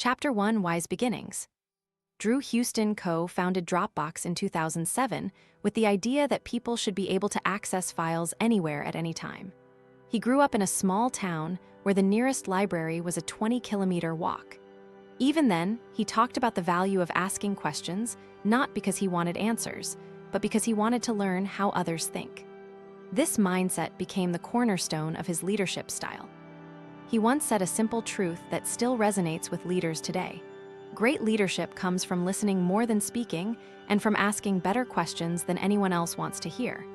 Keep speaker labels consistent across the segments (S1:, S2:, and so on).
S1: Chapter 1: Wise Beginnings. Drew Houston co-founded Dropbox in 2007 with the idea that people should be able to access files anywhere at any time. He grew up in a small town where the nearest library was a 20-kilometer walk. Even then, he talked about the value of asking questions, not because he wanted answers, but because he wanted to learn how others think. This mindset became the cornerstone of his leadership style. He once said a simple truth that still resonates with leaders today. Great leadership comes from listening more than speaking and from asking better questions than anyone else wants to hear.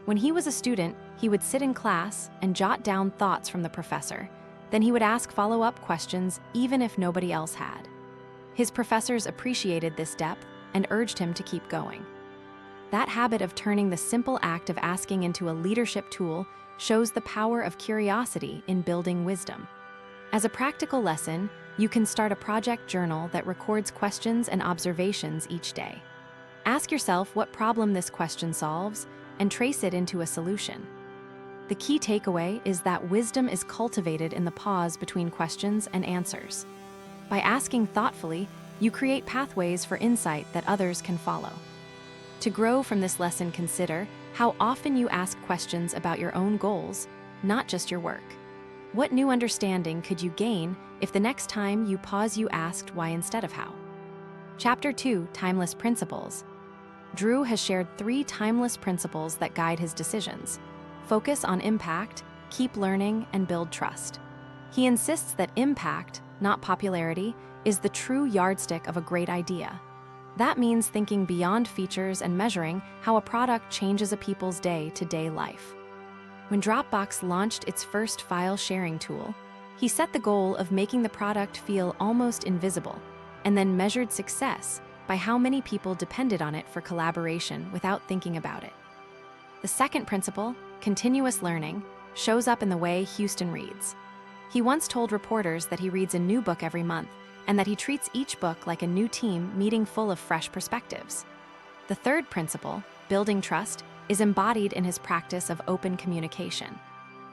S1: When he was a student, he would sit in class and jot down thoughts from the professor. Then he would ask follow-up questions even if nobody else had. His professors appreciated this depth and urged him to keep going. That habit of turning the simple act of asking into a leadership tool shows the power of curiosity in building wisdom. As a practical lesson, you can start a project journal that records questions and observations each day. Ask yourself what problem this question solves and trace it into a solution. The key takeaway is that wisdom is cultivated in the pause between questions and answers. By asking thoughtfully, you create pathways for insight that others can follow. To grow from this lesson, consider how often you ask questions about your own goals, not just your work. What new understanding could you gain if the next time you pause you asked why instead of how? Chapter 2: Timeless Principles. Drew has shared 3 timeless principles that guide his decisions. Focus on impact, keep learning, and build trust. He insists that impact, not popularity, is the true yardstick of a great idea. That means thinking beyond features and measuring how a product changes a people's day-to-day life. When Dropbox launched its first file-sharing tool, he set the goal of making the product feel almost invisible, and then measured success by how many people depended on it for collaboration without thinking about it. The second principle, continuous learning, shows up in the way Houston reads. He once told reporters that he reads a new book every month, and that he treats each book like a new team meeting full of fresh perspectives. The third principle, building trust, is embodied in his practice of open communication.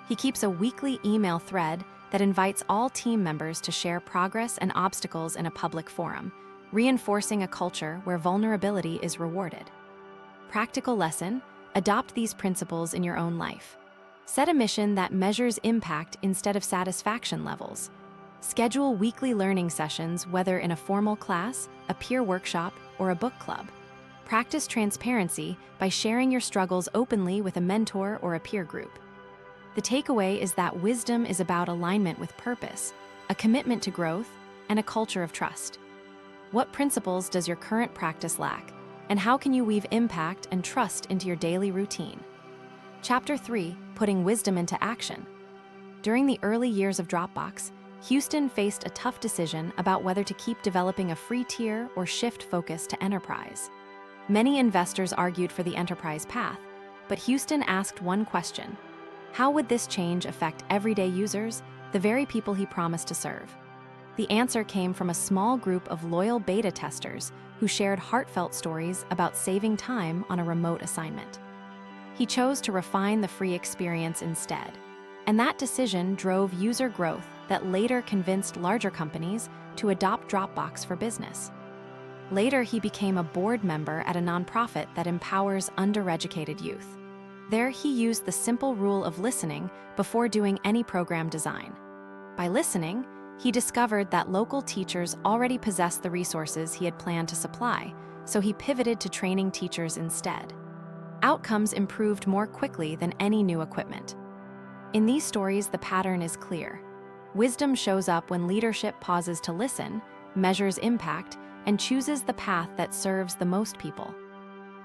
S1: He keeps a weekly email thread that invites all team members to share progress and obstacles in a public forum, reinforcing a culture where vulnerability is rewarded. Practical lesson: adopt these principles in your own life. Set a mission that measures impact instead of satisfaction levels. Schedule weekly learning sessions, whether in a formal class, a peer workshop, or a book club. Practice transparency by sharing your struggles openly with a mentor or a peer group. The takeaway is that wisdom is about alignment with purpose, a commitment to growth, and a culture of trust. What principles does your current practice lack, and how can you weave impact and trust into your daily routine? Chapter 3: Putting Wisdom into Action. During the early years of Dropbox, Houston faced a tough decision about whether to keep developing a free tier or shift focus to enterprise. Many investors argued for the enterprise path, but Houston asked one question: how would this change affect everyday users, the very people he promised to serve? The answer came from a small group of loyal beta testers who shared heartfelt stories about saving time on a remote assignment. He chose to refine the free experience instead, and that decision drove user growth that later convinced larger companies to adopt Dropbox for Business. Later, he became a board member at a nonprofit that empowers undereducated youth. There, he used the simple rule of listening before doing any program design. By listening, he discovered that local teachers already possessed the resources he had planned to supply, so he pivoted to training teachers instead. Outcomes improved more quickly than any new equipment. In these stories, the pattern is clear. Wisdom shows up when leadership pauses to listen, measures impact, and chooses the path that serves the most people.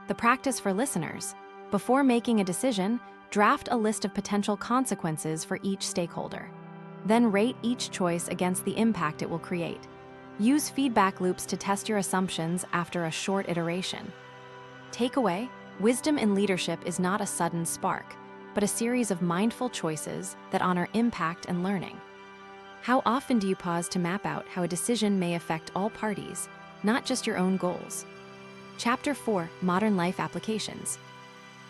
S1: The practice for listeners: before making a decision, draft a list of potential consequences for each stakeholder. Then rate each choice against the impact it will create. Use feedback loops to test your assumptions after a short iteration. Takeaway: wisdom in leadership is not a sudden spark, but a series of mindful choices that honor impact and learning. How often do you pause to map out how a decision may affect all parties, not just your own goals? Chapter 4: Modern Life Applications.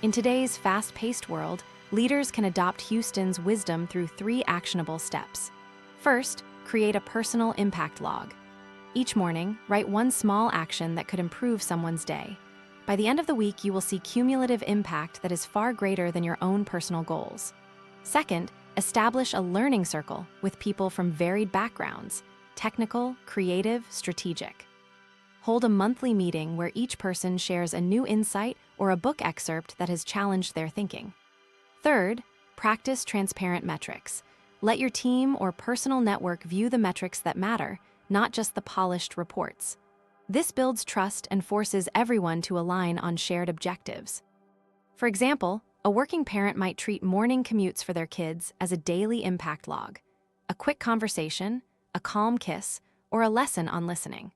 S1: In today's fast-paced world, leaders can adopt Houston's wisdom through 3 actionable steps. First, create a personal impact log. Each morning, write one small action that could improve someone's day. By the end of the week, you will see cumulative impact that is far greater than your own personal goals. Second, establish a learning circle with people from varied backgrounds: technical, creative, strategic. Hold a monthly meeting where each person shares a new insight or a book excerpt that has challenged their thinking. Third, practice transparent metrics. Let your team or personal network view the metrics that matter, not just the polished reports. This builds trust and forces everyone to align on shared objectives. For example, a working parent might treat morning commutes for their kids as a daily impact log, a quick conversation, a calm kiss, or a lesson on listening.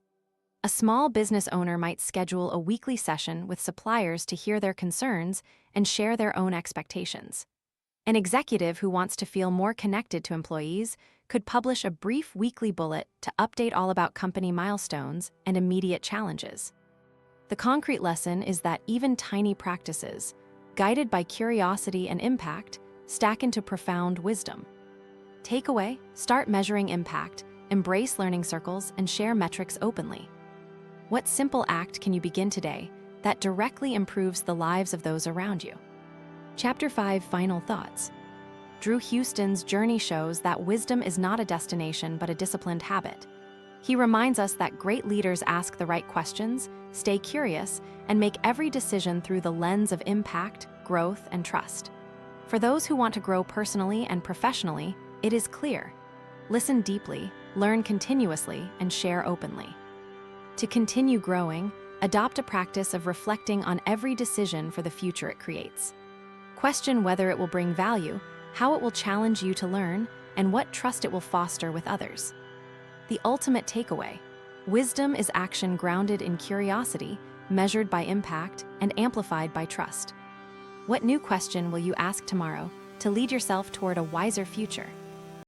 S1: A small business owner might schedule a weekly session with suppliers to hear their concerns and share their own expectations. An executive who wants to feel more connected to employees could publish a brief weekly bullet to update all about company milestones and immediate challenges. The concrete lesson is that even tiny practices, guided by curiosity and impact, stack into profound wisdom. Takeaway: start measuring impact, embrace learning circles, and share metrics openly. What simple act can you begin today that directly improves the lives of those around you? Chapter 5: Final Thoughts. Drew Houston's journey shows that wisdom is not a destination but a disciplined habit. He reminds us that great leaders ask the right questions, stay curious, and make every decision through the lens of impact, growth, and trust. For those who want to grow personally and professionally, it is clear: listen deeply, learn continuously, and share openly. To continue growing, adopt a practice of reflecting on every decision for the future it creates. Question whether it will bring value, how it will challenge you to learn, and what trust it will foster with others. The ultimate takeaway: wisdom is action grounded in curiosity, measured by impact, and amplified by trust. What new question will you ask tomorrow to lead yourself toward a wiser future?